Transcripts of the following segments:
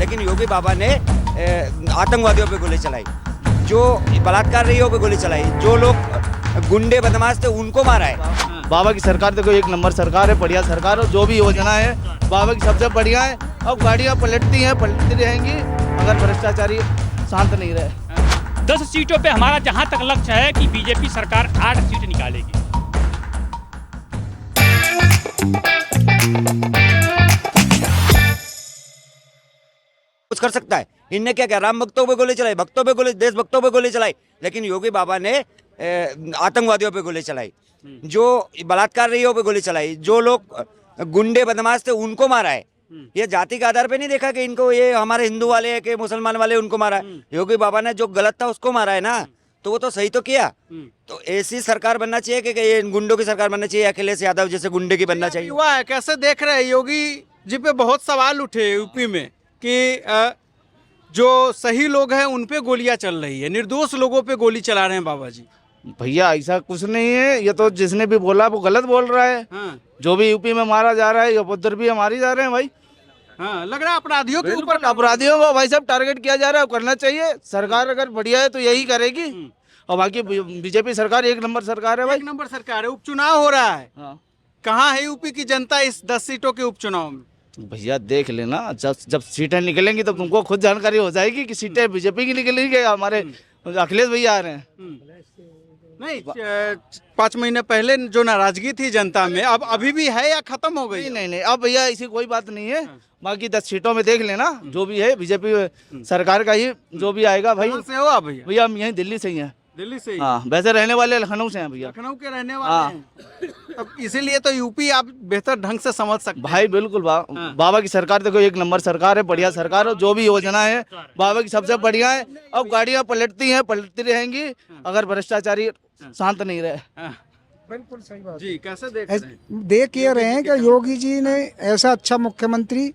लेकिन योगी बाबा ने आतंकवादियों पे गोली चलाई, जो बलात्कार रही हो पे गोली चलाई, जो लोग गुंडे बदमाश थे उनको मारा है। बाबा की सरकार देखो एक नंबर सरकार है, बढ़िया सरकार है। जो भी योजना है बाबा की सबसे बढ़िया है। अब गाड़ियाँ पलटती हैं, पलटती रहेंगी अगर भ्रष्टाचारी शांत नहीं रहे। 10 सीटों पे हमारा जहां तक लक्ष्य है कि बीजेपी सरकार 8 सीट निकालेगी। कुछ कर सकता है। इनने क्या राम भक्तों पे गोली चलाई, भक्तों पे गोली, देशभक्तों पे गोली चलाई, लेकिन योगी बाबा ने आतंकवादियों पे गोली चलाई, जो बलात्कार रही हो पे गोली चलाई, जो लोग गुंडे बदमाश थे उनको मारा है। ये जाति के आधार पे नहीं देखा कि इनको ये हमारे हिंदू वाले के मुसलमान वाले उनको मारा है। योगी बाबा ने जो गलत था उसको मारा है ना, तो वो तो सही तो किया। तो ऐसी सरकार बनना चाहिए कि ये गुंडों की सरकार बनना चाहिए, अखिलेश यादव जैसे गुंडे की बनना चाहिए। युवा है, कैसे देख रहे हैं योगी जी पे बहुत सवाल उठे यूपी में कि जो सही लोग हैं उन पे गोलियां चल रही है, निर्दोष लोगों पे गोली चला रहे हैं बाबा जी। भैया ऐसा कुछ नहीं है, ये तो जिसने भी बोला वो गलत बोल रहा है। हाँ, जो भी यूपी में मारा जा रहा है, ये उधर भी मारी जा रहे हैं भाई। हाँ, लग रहा है अपराधियों के ऊपर अपराधियों को भाई साहब टारगेट किया जा रहा है, करना चाहिए। सरकार अगर बढ़िया है तो यही करेगी। और बाकी बीजेपी सरकार एक नंबर सरकार है भाई। एक नंबर सरकार है। उपचुनाव हो रहा है, हाँ। कहाँ है यूपी की जनता इस 10 सीटों के उपचुनाव में? भैया देख लेना, जब सीटें निकलेंगी तब तुमको खुद जानकारी हो जाएगी कि सीटें बीजेपी की निकलेंगी, हमारे अखिलेश भैया आ रहे हैं। नहीं, 5 महीने पहले जो नाराजगी थी जनता में, अब अभी भी है या खत्म हो गई? नहीं, अब भैया ऐसी कोई बात नहीं है। बाकी 10 सीटों में देख लेना, जो भी है बीजेपी सरकार का ही जो भी आएगा भाई। कहाँ से हो आप भैया? भैया हम यहीं दिल्ली से ही हैं। दिल्ली से ही? हाँ, वैसे रहने वाले लखनऊ से हैं भैया। लखनऊ के रहने वाले हैं। अब इसीलिए तो यूपी आप बेहतर ढंग से समझ सकते हैं। भाई बिल्कुल बाबा की सरकार देखो एक नंबर सरकार है, बढ़िया सरकार है। जो भी योजना है बाबा की सबसे बढ़िया है। अब गाड़ियाँ पलटती हैं, पलटती रहेंगी अगर भ्रष्टाचारी शांत नहीं रहे। बिल्कुल सही बात जी। कैसे देख रहे हैं? देख ये रहे हैं कि योगी जी ने ऐसा अच्छा मुख्यमंत्री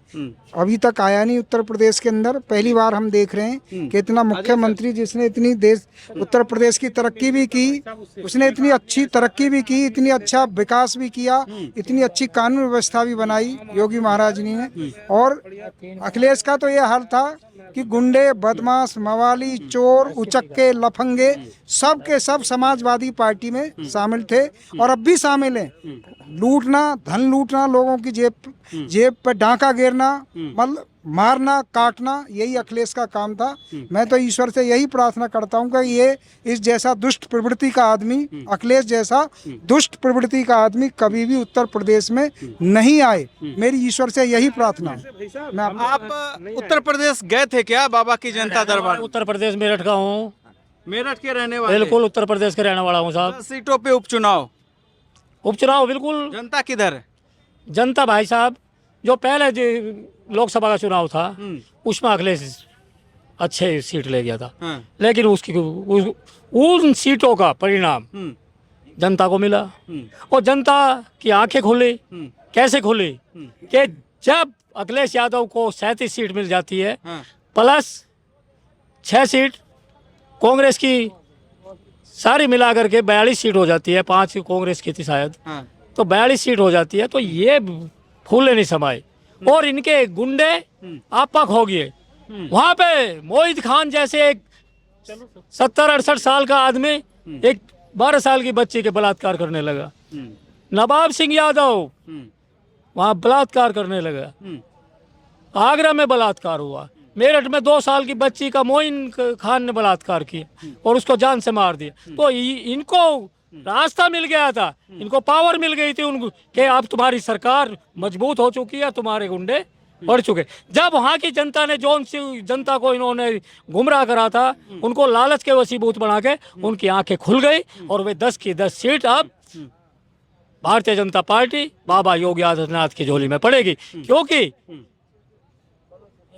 अभी तक आया नहीं उत्तर प्रदेश के अंदर। पहली बार हम देख रहे हैं कि इतना मुख्यमंत्री जिसने इतनी देश उत्तर प्रदेश की तरक्की भी की, उसने इतनी अच्छी तरक्की भी की, इतनी अच्छा विकास भी किया, इतनी अच्छी कानून व्यवस्था भी बनाई योगी महाराज जी ने। और अखिलेश का तो ये हाल था कि गुंडे बदमाश मवाली चोर उचक्के लफंगे सब के सब समाजवादी पार्टी में शामिल थे और अब भी शामिल हैं। लूटना, धन लूटना, लोगों की जेब पे डांका गिरना, मतलब मारना काटना, यही अखिलेश का काम था। मैं तो ईश्वर से यही प्रार्थना करता हूँ कि ये इस जैसा दुष्ट प्रवृत्ति का आदमी, अखिलेश जैसा दुष्ट प्रवृत्ति का आदमी कभी भी उत्तर प्रदेश में नहीं आए। मेरी ईश्वर से यही प्रार्थना है। मैं आप उत्तर प्रदेश गए थे क्या बाबा की जनता दरबार? उत्तर प्रदेश मेरठ का हूँ। मेरठ के रहने वाले? बिल्कुल उत्तर प्रदेश के रहने वाला हूँ साहब। 10 सीटों पे उपचुनाव, बिल्कुल। जनता किधर है? जनता भाई साहब जो पहले जो लोकसभा का चुनाव था उसमें अखिलेश अच्छे सीट ले गया था। हाँ। लेकिन उन सीटों का परिणाम जनता को मिला और जनता की आंखें खुली। कैसे खुली कि जब अखिलेश यादव को 37 सीट मिल जाती है, प्लस 6 सीट कांग्रेस की सारी मिलाकर के 42 सीट हो जाती है, 5 कांग्रेस की थी शायद, तो 42 सीट हो जाती है। तो ये फूले नहीं समाये और इनके गुंडे आपक हो गए। वहाँ पे मोहित खान जैसे एक 70-68 साल का आदमी एक 12 साल की बच्ची के बलात्कार करने लगा। नवाब सिंह यादव वहाँ बलात्कार करने लगा। आगरा में बलात्कार हुआ। मेरठ में 2 साल की बच्ची का मोइन खान ने बलात्कार किया और उसको जान से मार दिया। तो इनको रास्ता मिल गया था, इनको पावर मिल गई थी उनको कि अब तुम्हारी सरकार मजबूत हो चुकी है, तुम्हारे गुंडे बढ़ चुके। जब वहाँ की जनता ने जो जनता को इन्होंने गुमराह करा था, उनको लालच के वसीबूत बना के उनकी आंखें खुल गई और वे 10 की 10 सीट अब भारतीय जनता पार्टी बाबा योगी आदित्यनाथ की झोली में पड़ेगी। क्योंकि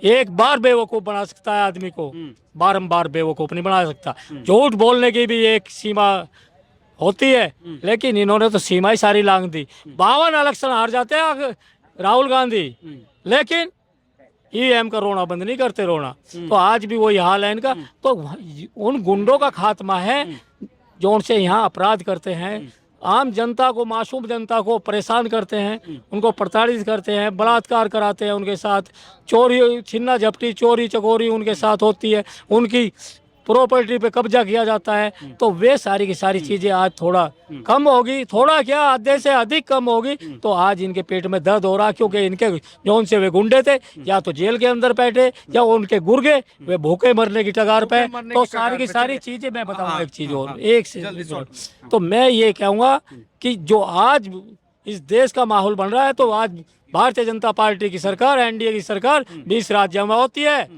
एक बार बेवकूफ़ बना सकता है आदमी को, बारंबार बेवकूफ़ नहीं बना सकता। झूठ बोलने की भी एक सीमा होती है, लेकिन इन्होंने तो सीमा ही सारी लांघ दी। 52 इलेक्शन हार जाते हैं राहुल गांधी, लेकिन ईवीएम का रोना बंद नहीं करते रोना। तो आज भी वही हाल है इनका। तो उन गुंडों का खात्मा है जो उनसे यहाँ अपराध करते हैं, आम जनता को, मासूम जनता को परेशान करते हैं, उनको प्रताड़ित करते हैं, बलात्कार कराते हैं, उनके साथ चोरी, छिन्ना झपटी, चोरी चकोरी उनके साथ होती है, उनकी प्रॉपर्टी पे कब्जा किया जाता है। तो वे सारी की सारी चीज़ें आज थोड़ा कम होगी, थोड़ा क्या आधे से अधिक कम होगी। तो आज इनके पेट में दर्द हो रहा, क्योंकि इनके जौन से वे गुंडे थे या तो जेल के अंदर बैठे या उनके गुर्गे वे भूखे मरने की कगार पे। तो सारी की सारी चीज़ें मैं बताऊँ, एक चीज़ और एक से तो मैं ये कहूँगा कि जो आज इस देश का माहौल बन रहा है, तो आज भारतीय जनता पार्टी की सरकार, एनडीए की सरकार 20 राज्यों में होती है,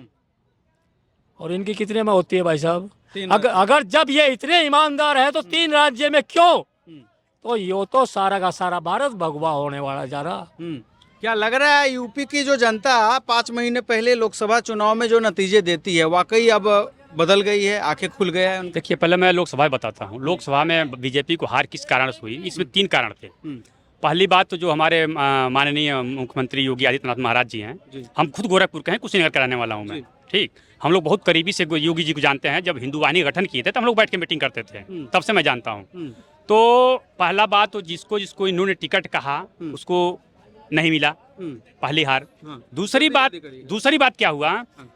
और इनकी कितने में होती है भाई साहब? अगर जब ये इतने ईमानदार है तो 3 राज्य में क्यों? तो यो तो सारा का सारा भारत भगवा होने वाला जा रहा। क्या लग रहा है यूपी की जो जनता 5 महीने पहले लोकसभा चुनाव में जो नतीजे देती है, वाकई अब बदल गई है, आंखें खुल गया है? देखिए, पहले मैं लोकसभा बताता हूँ। लोकसभा में बीजेपी को हार किस कारण से हुई, इसमें 3 कारण थे। पहली बात तो जो हमारे माननीय मुख्यमंत्री योगी आदित्यनाथ महाराज जी हैं, हम खुद गोरखपुर के हैं, कुशीनगर का रहने वाला हूँ मैं, ठीक। हम लोग बहुत करीबी से योगी जी को जानते हैं। जब हिंदू वाहिनी गठन किए थे तब हम लोग बैठ के मीटिंग करते थे, तब से मैं जानता हूँ। तो पहला बात तो जिसको इन्होंने टिकट कहा उसको नहीं मिला, पहली हार। दूसरी बात क्या हुआ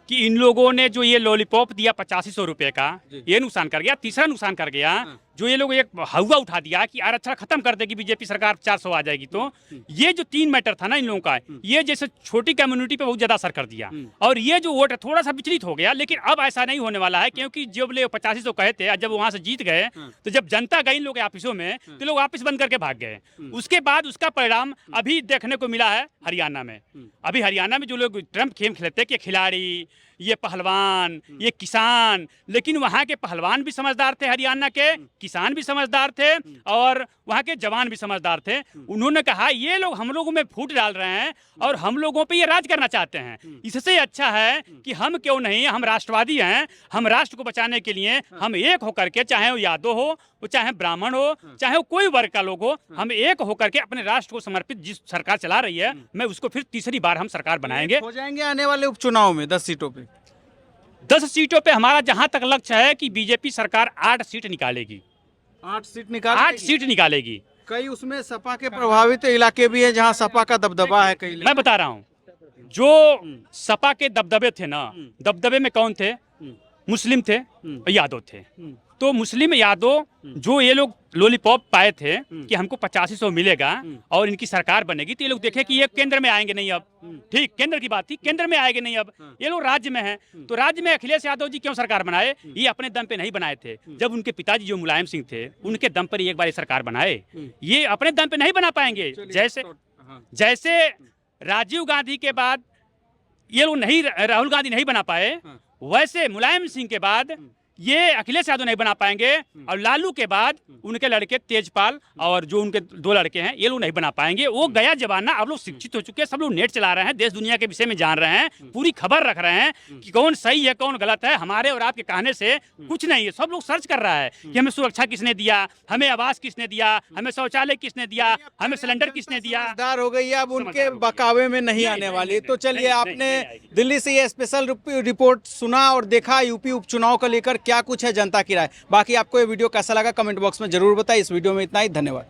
कि इन लोगों ने जो ये लॉलीपॉप दिया 8500 रुपए का, ये नुकसान कर गया। तीसरा नुकसान कर गया जो ये लोग एक हवा उठा दिया कि आरक्षण खत्म कर देगी बीजेपी सरकार, 400 आ जाएगी। तो ये जो 3 मैटर था ना इन लोगों का, ये जैसे छोटी कम्युनिटी पे बहुत ज्यादा असर कर दिया, और ये जो वोट है थोड़ा सा विचलित हो गया। लेकिन अब ऐसा नहीं होने वाला है, क्योंकि जब ले 8500 कहे थे, जब वहां से जीत गए, तो जब जनता गई इन लोग के ऑफिसों में, तो लोग ऑफिस बंद करके भाग गए। उसके बाद उसका परिणाम अभी देखने को मिला है हरियाणा में। अभी हरियाणा में जो लोग ट्रम्प खेल खेलते कि खिलाड़ी, ये पहलवान, ये किसान, लेकिन वहाँ के पहलवान भी समझदार थे, हरियाणा के किसान भी समझदार थे, और वहाँ के जवान भी समझदार थे। उन्होंने कहा ये लोग हम लोगों में फूट डाल रहे हैं और हम लोगों पे ये राज करना चाहते हैं। इससे अच्छा है कि हम क्यों नहीं, हम राष्ट्रवादी हैं, हम राष्ट्र को बचाने के लिए हम एक होकर के, चाहे वो यादव हो, चाहे ब्राह्मण हो, चाहे वो कोई वर्ग का लोग हो, हम एक होकर के अपने राष्ट्र को समर्पित जिस सरकार चला रही है, मैं उसको फिर तीसरी बार हम सरकार बनाएंगे। हो जाएंगे आने वाले उपचुनाव में 10 सीटों पे। 10 सीटों पे हमारा जहां तक लक्ष्य है कि बीजेपी सरकार 8 सीट निकालेगी। 8 सीट 8 सीट निकालेगी। कई उसमें सपा के प्रभावित इलाके भी है जहां सपा का दबदबा है। कई मैं बता रहा हूं, जो सपा के दबदबे थे ना, दबदबे में कौन थे? मुस्लिम थे, यादव थे। तो मुस्लिम यादव जो ये लोग लॉलीपॉप पाए थे कि हमको 8500 मिलेगा और इनकी सरकार बनेगी, तो ये लोग देखे कि ये केंद्र में आएंगे नहीं। अब ठीक केंद्र की बात थी, केंद्र में आएंगे नहीं। अब ये लोग राज्य में हैं, तो राज्य में अखिलेश यादव जी क्यों सरकार बनाए? ये अपने दम पे नहीं बनाए थे। जब उनके पिताजी जो मुलायम सिंह थे, उनके दम पर एक बार सरकार बनाए। ये अपने दम पे नहीं बना पाएंगे। जैसे राजीव गांधी के बाद ये लोग नहीं, राहुल गांधी नहीं बना पाए, वैसे मुलायम सिंह के बाद ये अखिलेश यादव नहीं बना पाएंगे, और लालू के बाद उनके लड़के तेजपाल और जो उनके 2 लड़के हैं, ये लोग नहीं बना पाएंगे। वो गया जमाना, अब लोग शिक्षित हो चुके हैं, सब लोग नेट चला रहे हैं, देश दुनिया के विषय में जान रहे हैं, पूरी खबर रख रहे हैं कि कौन सही है कौन गलत है। हमारे और आपके कहने से कुछ नहीं है, सब लोग सर्च कर रहा है कि हमें सुरक्षा किसने दिया, हमें आवास किसने दिया, हमें शौचालय किसने दिया, हमें सिलेंडर किसने दिया। समझदार हो गई है, अब उनके बकावे में नहीं आने वाली। तो चलिए, आपने दिल्ली से ये स्पेशल रिपोर्ट सुना और देखा यूपी उपचुनाव को लेकर क्या कुछ है जनता की राय। बाकी आपको ये वीडियो कैसा लगा कमेंट बॉक्स में जरूर बताइए। इस वीडियो में इतना ही, धन्यवाद।